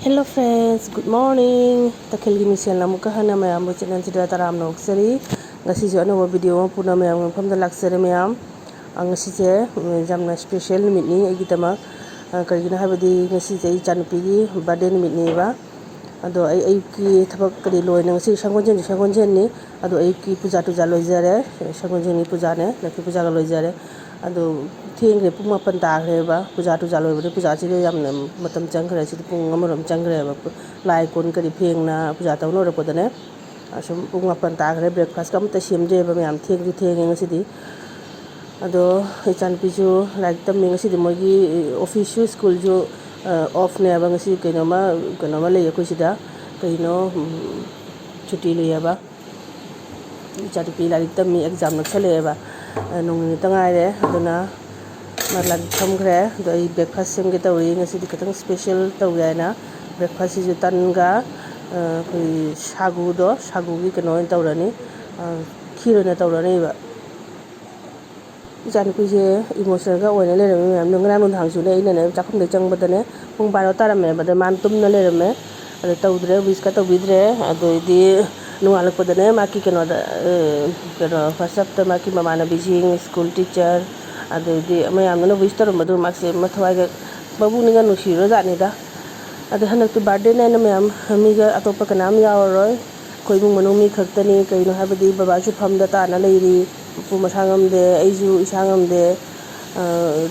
Hello friends, good morning. Takhil gi misel na muka hana mayam bu channel sida taram no seri. Ngasi jo ano video puna mayam pham da laksere mayam. Ngasi je jamna special nimit ni agi tamak karigina habadi ngasi je chanpi gi birthday nimit ni ba. Ado ai ki thabak kari loi na ngasi sangonjen ni ado ai ki puja tuja loi jare sangonjen ni puja ne lakhi puja ga loi jare. Ado thengre pung mapan tagre ba puja tuja loi bari puja chi yamna matam changre chi pung amarom changre ba lai kon kari phengna puja taw no rapo dane asum pung mapan tagre breakfast kam ta simje ba myam theng ju theng ngasi di ado ichan piju like tam ngasi di mogi office school ju off ne ba ngasi kenoma le yakoi sida kaino chuti le ba ichan pi like tam mi exam nak chale ba nung ni tangai re aduna marlan thamgre doi breakfast sem ge tawri ngasi di katang special tawga na breakfast ju tanga koi sagu gi keno tawrani khiro na tawrani ba ichan pi je emotional ga oine le rame am nung ran thang su le ina ne chakhum de chang badane pung 12 tarame bade man tum na le rame ade tawdre wis ka tawidre ado di nungalak padane maki keno da keno first up ta maki mamana bijing school teacher ado di mayam no wis tar madu makse mathwai ga babu ninga no shiro da ni da ade hanak tu birthday na mayam mi ga atopa kanam yawaroi koi mung manu mi khaktani kaino habadi baba ju pham da ta na leiri pu masangam de aiju isangam de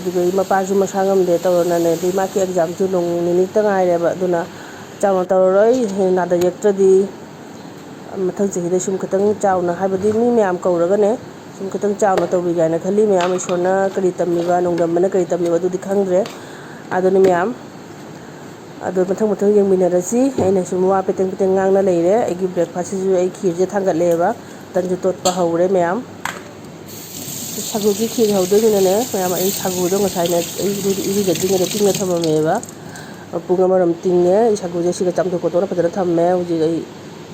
digai mapa ju masangam de tawna ne di maki exam ju nong ni tangai re ba duna chawna tawroi na da yektra di mathang chahi de sum khatang chawna habadi mi myam kauraga ne sum khatang chawna tawbi ga na khali myam isona kari tammi ba nongdam bana kari tammi ba du dikhangre adoni myam ado mathang yeng minarasi aina sum wa peteng ngang na leire agi breakfast ju ai khir je thangat le ba tan ju tot pa haure myam sagu gi khir haude ni ne myam ai sagu do ngasai na ai iri ga ding na thama me ba punga maram tingne sagu je siga cham ko to na padana thamme uji ai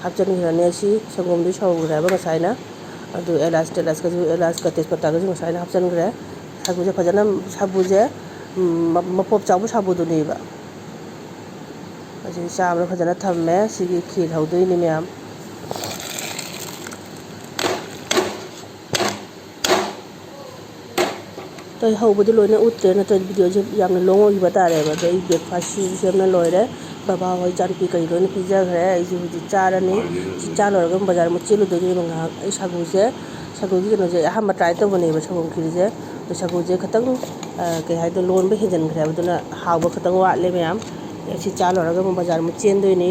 hapchan hirane si sangom du shaw gra ba ngasai na ado elas ka tespata ga ngasai na hapchan gra sagu je phajana sabu je mapop chaw bu sabu du ni ba aji samra phajana thamme sigi khir haude ni myam tôi hầu bữa lối nó út trên trên video chứ yang long oi bata re ba dei breakfast sem na loi re baba hoi chan pi kai loi pizza re ai ju ji cha ra ni cha lor gam bazar mo chilu de ma nga ai sagu gi no je ha ma try to bani ba sagu khiri je to sagu je khatang ke hai to lon ba hijan khre ba to na haw ba khatang wa le myam si cha lor gam bazar mo chen doi ni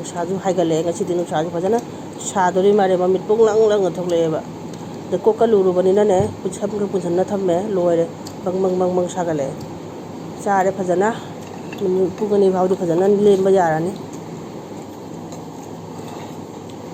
sa ju hai ga le nga si din sa ju phajana sa dori mare ma mit pung lang thok le ba de koka luru bani na ne pucham ka puchan na thamme loire bang sagale chare phajana pugani bhaudu phajana len ba yarani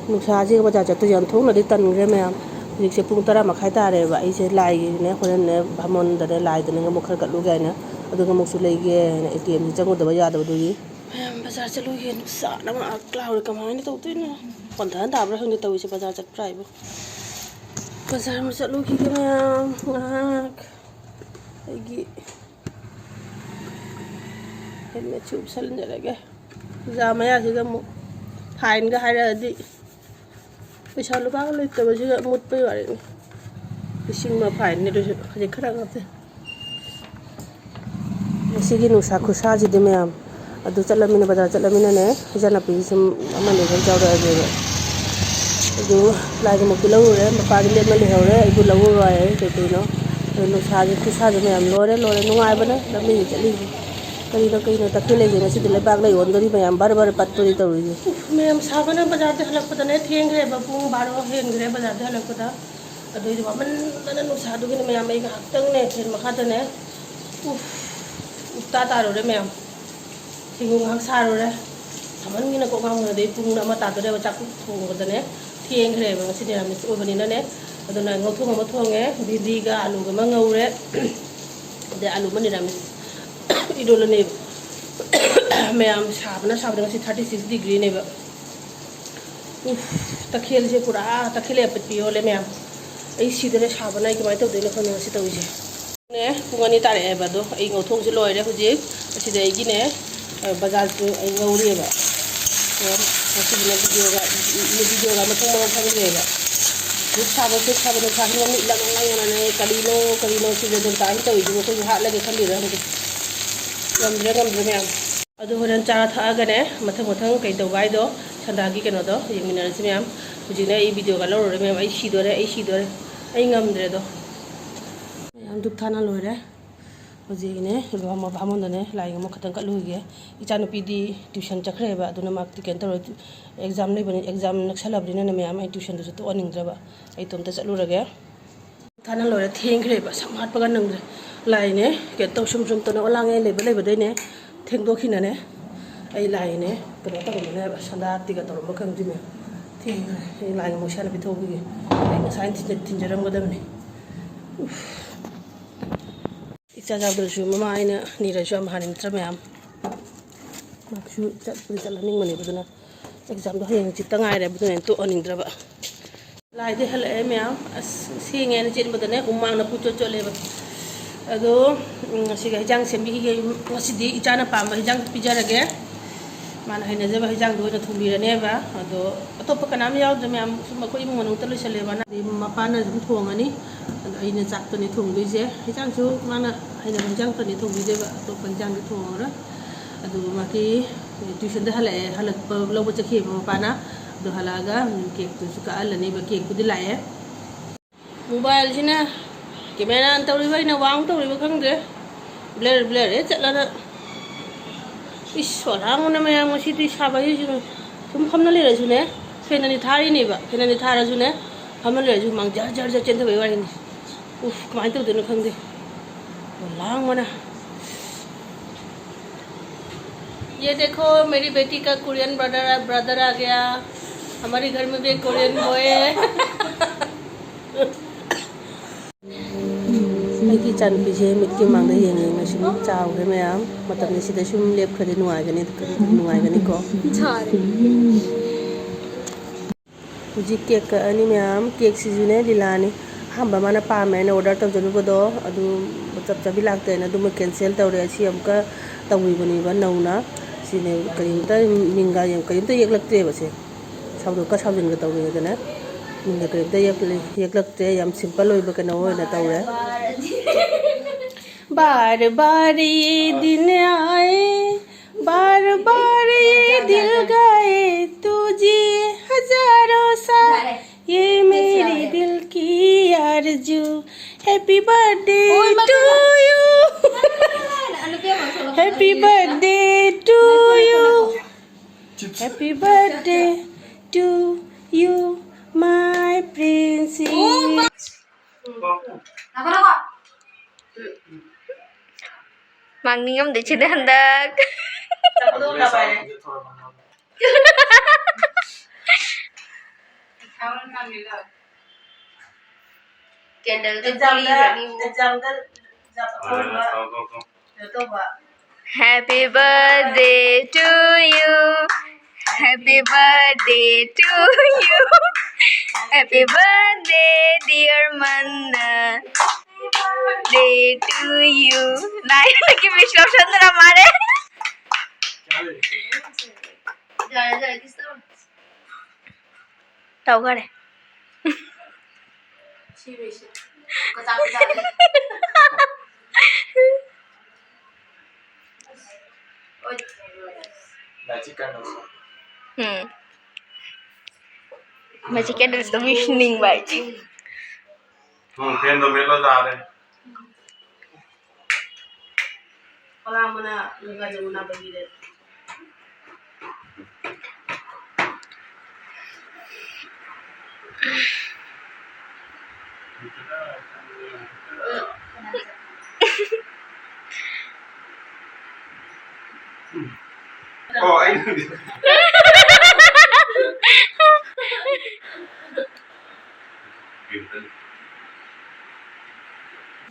nuksa ji ba cha tu yan thong na di tan gre myam rik se pung tara makhai ta re ba ise lai ne khoren ne bhamon da ne lai da ne mokhar ka lu ga na adu ga mok su lei ge ne atm ji changu da ba ya da du gi myam bazar chalu ge nuksa na ma cloud ka ma ni to tu na kon than da bra hang ni to ise bazar chat prai bu bazar ma chalu ki ge myam ngak agi helmet chub salin lage zamaya siga mu fine ga hara di pesa lu ba lu to siga mut pe wari sing ma fine ne do je khara ngate sigi nu sa khusa ji de myam adu chalamina bazar chalamina ne jana pi sim amane ga jawra je adu lage mu ki lawu re ma pa gi le ma le hore ibu lawu ro ai te te no no sa ji khusa ji myam lore nungai bana lami chali kari no takhile je na sidile bag lai on dori myam bar pattori tawri myam sabana bazar de halak pada ne theng re ba pung 12 hen gre bazar de halak pada adu ri man dana no sa du gi myam ai ga tang ne then ma kha ne ta ro re myam singung hak sa ro re thaman gi na ko ngam ne de pung na ma ta to de ba chak thong ga ne theng re ba si ne mi o bani na ne adu na ngau thong ma thong e bindi ga alu ga ma ngau re de alu mani na mi idol ne myam sabna ngasi 36 degree ne ba takhel je pura takhele apti ole myam ai sidere sabna ki mai to de le khon ngasi to je ne pungani tare ba do ai ngau thong je loi re hujik aside gi ne ꯕꯖꯥꯔꯁꯨ ꯑꯩ ꯉꯧꯔꯦꯕ ꯉꯁꯤꯗꯤꯅ ꯚꯤꯗꯤꯑꯣꯒ ꯃꯊꯪ ꯃꯔꯝ ꯈꯪꯗ꯭ꯔꯦꯕ ꯙꯨꯞ ꯁꯥꯕ ꯅꯨꯡꯁꯥꯁꯤ ꯃꯃꯤꯠ ꯂꯪꯉꯅꯦ ꯀꯔꯤꯅꯣ ꯁꯤꯁꯦ ꯑꯗꯨꯝ ꯇꯥꯏꯅ ꯇꯧꯔꯤꯁꯤꯕꯨ ꯑꯩꯈꯣꯏꯁꯨ ꯍꯥꯠꯂꯒꯦ ꯈꯜꯂꯤꯔ ꯈꯪꯗꯦ ꯉꯝꯗ꯭ꯔꯦ ꯃꯌꯥꯝ ꯑꯗꯨ ꯍꯣꯔꯦꯟ ꯆꯥꯔ ꯊꯛꯑꯒꯅꯦ ꯃꯊꯪ ꯀꯩ ꯇꯧꯕ ꯍꯥꯏꯗꯣ ꯁꯟꯗꯥꯒꯤ ꯀꯩꯅꯣꯗꯣ ꯌꯦꯡꯃꯤꯟꯅꯔꯁꯤ ꯃꯌꯥꯝ ꯍꯧꯖꯤꯛꯅ ꯑꯩ ꯚꯤꯗꯤꯑꯣꯒ ꯂꯧꯔꯨꯔꯦ ꯃꯌꯥꯝ ꯑꯩ ꯁꯤꯗꯣꯔꯦ ꯑꯩ ꯉꯝꯗ꯭ꯔꯦꯗꯣ ꯃꯌꯥꯝ ꯙꯨꯞ ꯊꯥꯅ ꯂꯣꯏꯔꯦ ꯍꯧꯖꯤꯛꯅꯦ ꯚꯥꯃꯣꯟꯗꯅꯦ ꯂꯥꯏ ꯑꯃ ꯈꯛꯇꯪ ꯀꯠꯂꯨꯒꯦ ꯏꯆꯥꯅꯨꯄꯤꯗꯤ ꯇ꯭ꯌꯨꯁꯟ ꯆꯠꯈ꯭ꯔꯦꯕ ꯑꯗꯨꯅ ꯃꯥ ꯀꯩꯅꯣ ꯇꯧꯔꯦ ꯑꯦꯛꯖꯥꯝ ꯅꯛꯁꯜꯂꯕꯅꯤꯅ ꯃꯌꯥꯝ ꯑꯩ ꯇ꯭ꯌꯨꯁꯟꯗꯨꯁꯨ ꯇꯣꯛꯍꯟꯅꯤꯡꯗ꯭ꯔꯕ ꯑꯩ ꯏꯇꯣꯝꯇ ꯆꯠꯂꯨꯔꯒꯦ ꯊꯥꯅ ꯂꯣꯏꯔꯦ ꯊꯦꯡꯈ꯭ꯔꯦꯕ ꯁꯝ ꯍꯥꯠꯄꯒ ꯅꯪꯗ꯭ꯔꯦ ꯂꯥꯏꯅꯦ ꯀꯩꯅꯣ ꯇꯧ ꯁꯨꯝ ꯇꯧꯅ ꯑꯣꯂꯥꯡꯉꯦ ꯂꯩꯕꯗꯩꯅꯦ ꯊꯦꯡꯗꯣꯛꯈꯤꯅꯅꯦ ꯑꯩ ꯂꯥꯏꯅꯦ ꯀꯩꯅꯣ ꯇꯧꯔꯝꯕꯅꯦꯕ ꯁꯟꯗꯥ-ꯇꯤꯒ ꯇꯧꯔꯝꯕ ꯈꯪꯗ꯭ꯔꯤꯅꯦ ꯊꯦꯡꯈ꯭ꯔꯦ ꯑꯩ ꯂꯥꯏꯒ ꯑꯃꯨꯛ ꯏꯁꯥꯅ ꯄꯤꯊꯣꯛꯈꯤꯒꯦ ꯑꯩ ꯉꯁꯥꯏꯅ ꯊꯤꯟꯖꯔꯝꯒꯗꯕꯅꯤ ꯏꯆꯥ ꯆꯥꯎꯗ꯭ꯔꯁꯨ ꯃꯃꯥ ꯑꯩꯅ ꯅꯤꯔꯁꯨ ꯌꯥꯝ ꯍꯥꯟꯅꯤꯡꯗ꯭ꯔ ꯃꯌꯥꯝ ꯃꯥꯁꯨ ꯆꯠꯍꯟꯅꯤꯡꯕꯅꯦꯕ ꯑꯗꯨꯅ ꯑꯦꯛꯖꯥꯝꯗꯣ ꯍꯌꯦꯡ ꯍꯪꯆꯤꯠꯇ ꯉꯥꯏꯔꯦꯕ ꯑꯗꯨꯅ ꯑꯩꯅ ꯇꯣꯛꯍꯟꯅꯤꯡꯗ꯭ꯔꯕ ꯂꯥꯏꯗꯩ ꯍꯜꯂꯛꯑꯦ ꯃꯌꯥꯝ ꯑꯁ ꯁꯦꯡꯉꯦꯅ ꯆꯦꯟꯕꯗꯅꯦ ꯍꯨꯃꯥꯡꯅ ꯄꯨꯆꯣꯠ ꯆꯣꯠꯂꯦꯕ ꯑꯗꯣ ꯉꯁꯤꯒ ꯍꯤꯟꯖꯥꯡ ꯁꯦꯝꯕꯤꯈꯤꯒꯦ ꯉꯁꯤꯗꯤ ꯏꯆꯥꯅ ꯄꯥꯝꯕ ꯍꯤꯟꯖꯥꯡ ꯄꯤꯖꯔꯒꯦ ꯃꯥꯅ ꯍꯩꯅꯖꯕ ꯍꯤꯟꯖꯥꯡꯗꯣ ꯑꯣꯏꯅ ꯊꯣꯡꯕꯤꯔꯅꯦꯕ ꯑꯗꯣ ꯑꯇꯣꯞꯄ ꯀꯅꯥꯝ ꯌꯥꯎꯗ꯭ꯔꯦ ꯃꯌꯥꯝ ꯁꯨꯝ ꯑꯩꯈꯣই ꯏꯃꯨꯡ ꯃꯅꯨꯡꯗ ꯂꯣꯏꯁꯜꯂꯦꯕ ꯃꯄꯥꯅ ꯑꯗꯨꯝ ꯊꯣꯡꯉꯅꯤ ꯑꯗꯣ ꯑꯩꯅ ꯆꯥꯛꯇꯅꯤ ꯊꯣꯡꯗꯣꯏꯁꯦ ꯍꯤꯟꯖꯥꯡꯁꯨ ꯃꯥꯅ ꯍꯩꯅꯕ ꯍꯤꯟꯖꯥꯡꯇꯅꯤ ꯊꯣꯡꯕꯤꯗꯣꯏꯕ ꯑꯇꯣꯞꯄ ꯍꯤꯟꯖꯥꯡꯗꯤ ꯊꯣꯡꯉꯔꯣꯏ ꯑꯗꯨꯒ ꯃꯥꯒꯤ ꯇ꯭ꯌꯨꯁꯟꯗ ꯍꯜꯂꯛꯄ ꯂꯧꯕ ꯆꯠꯈꯤꯑꯕ ꯃꯄꯥꯅ ꯑꯗꯣ ꯍꯜꯂꯛꯑꯒ ꯀꯦꯛꯇꯨꯁꯨ ꯀꯛꯍꯜꯂꯅꯤꯕ ꯀꯦꯛꯄꯨꯗꯤ ꯂꯥꯛꯑꯦ ꯃꯣꯕꯥꯏꯜꯁꯤꯅ ꯀꯦꯃꯦꯔꯥ ꯇꯧꯔꯤꯕ ꯑꯩꯅ ꯋꯥꯡ ꯇꯧꯔꯤꯕ ꯈꯪꯗ꯭ꯔꯦ ꯕ꯭ꯂꯔ ꯆꯠꯂꯒ ꯏꯁ ꯋꯥꯔꯥꯡꯕꯅ ꯃꯌꯥꯝ ꯉꯁꯤꯗꯤ ꯁꯥꯕꯒꯤꯁꯨ ꯁꯨꯝ ꯐꯝꯅ ꯂꯩꯔꯁꯨꯅꯦ ꯐꯦꯟ ꯑꯅꯤ ꯊꯥꯔꯤꯅꯦꯕ ꯐꯦꯟ ꯑꯅꯤ ꯊꯥꯔꯁꯨꯅꯦ ꯐꯝꯅ ꯂꯩꯔꯁꯨ ꯍꯨꯃꯥꯡ ꯖꯔ ꯆꯦꯟꯊꯕꯒꯤ ꯋꯥꯔꯤꯅꯤ उफ कमाई तौदोनो खंदे लांगमना ये देखो मेरी बेटी का कोरियन ब्रदर आ गया हमारे घर में भी एक कोरियन बॉय है ꯑꯩꯒꯤ ꯏꯆꯥꯅꯨꯄꯤꯁꯦ ꯃꯤꯠꯀꯤ ꯃꯥꯡꯗ ꯌꯦꯡꯉꯦ ꯁꯨꯝ ꯆꯥꯎꯈ꯭ꯔꯦ ꯃꯌꯥꯝ ꯃꯇꯝꯁꯦ ꯁꯤꯗ ꯁꯨꯝ ꯂꯦꯞꯈ꯭ꯔꯗꯤ ꯅꯨꯡꯉꯥꯏꯒꯅꯤꯀꯣ ꯍꯧꯖꯤꯛ ꯀꯦꯛ ꯀꯛꯑꯅꯤ ꯃꯌꯥꯝ ꯀꯦꯛꯁꯤꯁꯨꯅꯦ ꯂꯤꯂꯥꯅꯤ ꯑꯍꯥꯟꯕ ꯃꯥꯅ ꯄꯥꯝꯃꯦ ꯍꯥꯏꯅ ꯑꯣꯔꯗꯔ ꯇꯧꯖꯔꯨꯕꯗꯣ ꯑꯗꯨ ꯆꯞ ꯆꯥꯕꯤ ꯂꯥꯛꯇꯦꯅ ꯑꯗꯨꯃ ꯀꯦꯟꯁꯦꯜ ꯇꯧꯔꯦ ꯑꯁꯤ ꯑꯃꯨꯛꯀ ꯇꯧꯕꯤꯕꯅꯦꯕ ꯅꯧꯅ ꯁꯤꯅꯦ ꯀꯔꯤꯝꯇ ꯃꯤꯡꯒ ꯀꯔꯤꯝꯇ ꯌꯦꯛꯂꯛꯇ꯭ꯔꯦꯕ ꯁꯦ ꯁꯥꯎꯗꯣꯛꯀ ꯁꯥꯎꯖꯤꯟꯒ ꯇꯧꯔꯤꯉꯩꯗꯅꯦ ꯃꯤꯡꯒ ꯀꯔꯤꯝꯇ ꯌꯦꯛꯂꯛꯇ꯭ꯔꯦ ꯌꯥꯝ ꯁꯤꯝꯄꯜ ꯑꯣꯏꯕ ꯀꯩꯅꯣ ꯑꯣꯏꯅ ꯇꯧꯔꯦ बार बार ये दिन आए बार बार ये दिल गाए तुझे हजारों साल ये मेरी दिल की आरज़ू happy birthday to you happy birthday to you happy birthday to you my princess Mangningam de chide handak. Happy birthday to you. Happy birthday to you. Happy birthday dear Manna. Day to you. Nai lagi Vishnu Chandra mare. Tahu kan? Magic candles. Magic candles to visioning baik. Mungkin domelo dare. Kalau mana enggak jauh nak bagi deh. Oh, ini.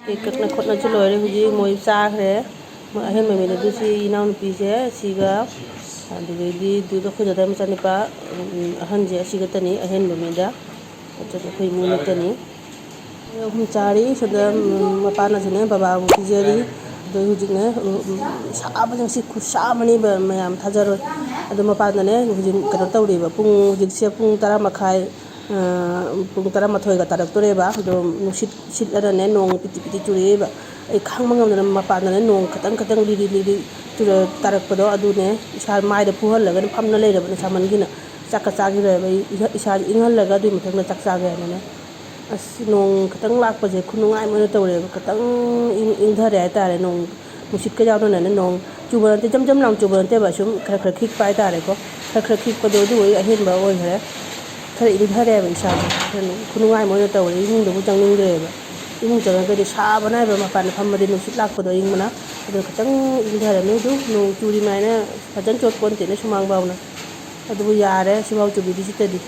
Ikatna khotna chulore huji moi chakre ahen mami da dusi inaun pise siga adugedi duda khuda da machani pa ahan je siga tani ahen mami da acha khoi mu na tani hum chari sada mapana jane baba bu pijari ꯑꯗꯣ ꯍꯧꯖꯤꯛꯅꯦ ꯁꯥꯕꯁꯤꯡꯁꯤ ꯈꯨꯠꯁꯥꯃꯅꯤꯕ ꯃꯌꯥꯝ ꯊꯥꯖꯔꯣꯏ ꯑꯗꯣ ꯃꯄꯥꯟꯗꯅꯦ ꯍꯧꯖꯤꯛ ꯀꯩꯅꯣ ꯇꯧꯔꯤꯕ ꯍꯧꯖꯤꯛꯁꯦ ꯄꯨꯡ 10:30 ꯄꯨꯡ 12가 ꯇꯥꯔꯛꯇꯣꯔꯦꯕ ꯑꯗꯣ ꯅꯨꯡꯁꯤꯠ ꯁꯤꯠꯂꯒꯅꯦ ꯅꯣꯡ ꯄꯤꯇꯤ ꯄꯤꯇꯤ ꯆꯨꯔꯛꯑꯦꯕ ꯑꯩ ꯈꯥꯡꯕ ꯉꯝꯗꯅ ꯃꯄꯥꯟꯗꯅꯦ ꯅꯣꯡ ꯈꯇꯪ ꯂꯤꯔꯤ ꯂꯤꯔꯤ ꯇꯥꯔꯛꯄꯗꯣ ꯑꯗꯨꯅꯦ ꯏꯁꯥ ꯃꯥꯏꯗ ꯐꯨꯍꯜꯂꯒ ꯐꯝꯅ ꯂꯩꯔꯕꯅꯦ ꯁꯥꯃꯟꯒꯤꯅ ꯆꯥꯛꯀ ꯆꯥꯈꯤꯔꯣꯏꯕ ꯑꯩ ꯏꯁꯥꯁꯦ ꯏꯪꯍꯜꯂꯒ ꯑꯗꯨꯒꯤ ꯃꯊꯪꯗ ꯆꯥꯛ ꯆꯥꯒꯦ ꯍꯥꯏꯅꯅꯦ ꯑꯁ ꯅꯣꯡ ꯈꯤꯇꯪ ꯂꯥꯛꯄꯁꯦ ꯈꯨꯅꯨꯡꯉꯥꯏ ꯑꯣꯏꯅ ꯇꯧꯔꯦꯕ ꯈꯤꯇꯪ ꯏꯪꯊꯔꯦ ꯍꯥꯏꯇꯥꯔꯦ ꯅꯣꯡ ꯅꯨꯡꯁꯤꯠꯀ ꯌꯥꯎꯗꯅꯅꯦ ꯅꯣꯡ ꯆꯨꯕ ꯅꯠꯇꯦ ꯖꯝ ꯂꯥꯎ ꯆꯨꯕ ꯅꯠꯇꯦꯕ ꯁꯨꯝ ꯈꯔ ꯈꯤꯛꯄ ꯍꯥꯏꯇꯥꯔꯦꯀꯣ ꯈꯔ ꯈꯤꯛꯄꯗꯣ ꯑꯗꯨ ꯑꯍꯦꯟꯕ ꯑꯣꯏꯈ꯭ꯔꯦ ꯈꯔ ꯏꯪꯊꯔꯦꯕ ꯏꯁꯥꯁꯦ ꯈꯨꯅꯨꯡꯉꯥꯏ ꯑꯣꯏꯅ ꯇꯧꯔꯦ ꯏꯃꯨꯡꯗꯕꯨ ꯆꯪꯅꯤꯡꯗ꯭ꯔꯦꯕ ꯏꯃꯨꯡ ꯆꯪꯉꯒꯗꯤ ꯁꯥꯕꯅ ꯍꯥꯏꯕ ꯃꯄꯥꯟꯗ ꯐꯝꯕꯗꯤ ꯅꯨꯡꯁꯤꯠ ꯂꯥꯛꯄꯗꯣ ꯑꯏꯪꯕꯅ ꯑꯗꯨ ꯈꯤꯇꯪ ꯏꯪꯊꯔꯅꯤ ꯑꯗꯨ ꯅꯣꯡ ꯆꯨꯔꯤꯃꯥꯏꯅ ꯐꯖꯅ ꯆꯣꯠꯄꯣꯟꯇꯦꯅꯦ ꯁꯨꯃꯥꯡ ꯐꯥꯎꯅ ꯑꯗꯨꯕꯨ ꯌꯥꯔꯦ ꯁꯤꯐꯥꯎ ꯆꯨꯕꯤꯔꯤꯁꯤꯗꯗꯤ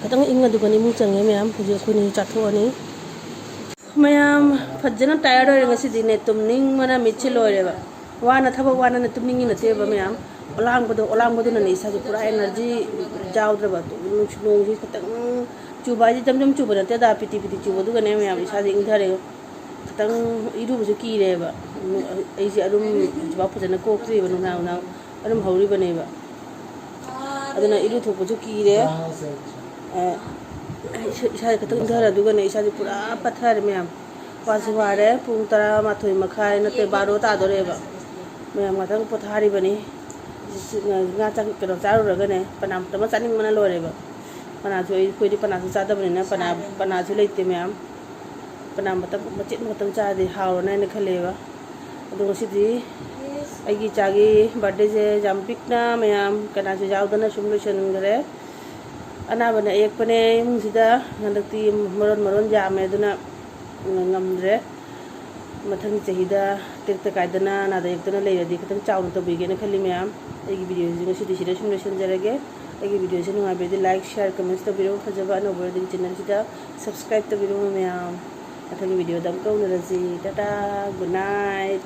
ꯈꯤꯇꯪ ꯏꯪꯉꯗꯨꯒꯅꯤ ꯏꯃꯨꯡ ꯆꯪꯉꯦ ꯃꯌꯥꯝ ꯍꯧꯖꯤꯛ ꯑꯩꯈꯣꯏꯅ ꯆꯥꯊꯣꯛꯑꯅꯤ ꯃꯌꯥꯝ ꯐꯖꯅ ꯇꯥꯌꯔ ꯑꯣꯏꯔꯦ ꯉꯁꯤꯗꯤꯅꯦ ꯇꯨꯝꯅꯤꯡꯕꯅ ꯃꯤꯠꯁꯦ ꯂꯣꯏꯔꯦꯕ ꯊꯕꯛ ꯋꯥꯅꯅ ꯇꯨꯝꯅꯤꯡꯉꯤ ꯅꯠꯇꯦꯕ ꯃꯌꯥꯝ ꯑꯣꯂꯥꯡꯕꯗꯨꯅꯅꯦ ꯏꯁꯥꯁꯦ ꯄꯨꯔꯥ ꯑꯦꯅꯔꯖꯤ ꯌꯥꯎꯗ꯭ꯔꯕ ꯅꯣꯡꯁꯤ ꯈꯤꯇꯪ ꯆꯨꯕ ꯍꯥꯏꯁꯦ ꯖꯝ ꯆꯨꯕ ꯅꯠꯇꯦꯗ ꯄꯤꯇꯤ ꯄꯤꯇꯤ ꯆꯨꯕꯗꯨꯒꯅꯦ ꯃꯌꯥꯝ ꯏꯁꯥꯁꯦ ꯏꯪꯊꯔꯦ ꯈꯤꯇꯪ ꯏꯔꯨꯕꯁꯨ ꯀꯤꯔꯦꯕ ꯑꯩꯁꯦ ꯑꯗꯨꯝ ꯍꯧꯖꯤꯛꯐꯥꯎ ꯐꯖꯅ ꯀꯣꯛꯇ꯭ꯔꯤꯕ ꯅꯨꯡꯗꯥꯡ ꯑꯗꯨꯝ ꯍꯧꯔꯤꯕꯅꯦꯕ ꯑꯗꯨꯅ ꯏꯔꯨ ꯊꯣꯛꯄꯁꯨ ꯀꯤꯔꯦ इसा खतंग इंधर अदुगने इसाजे पूरा पत्थर मैम वासी वारे पुंग 11:30 नते 12 तादोरेबा मैम गतंग पोथारी बनी nga chak kero charu ragane panam tama chaning mana loreba pana jo koidi pana su chada bani na pana ju leite ma'am panam matam machet matam chade hawna ne khaleba adu sidi aigi chagi birthday je jam pikna ma'am kana ju jaudana sumlution gare anabana ekpane mungsida handakti maron jame aduna ngamdre mathang chahida tekta kaidana nada ektana leiradi khatang chawna tabige na khali ma'am एगी video जी ngasi di sida sumlution jarage एगी video se nungai be like share comments tabiro phajaba no over di channel sida subscribe tabiro ma'am mathang video dam ko naraji tata good night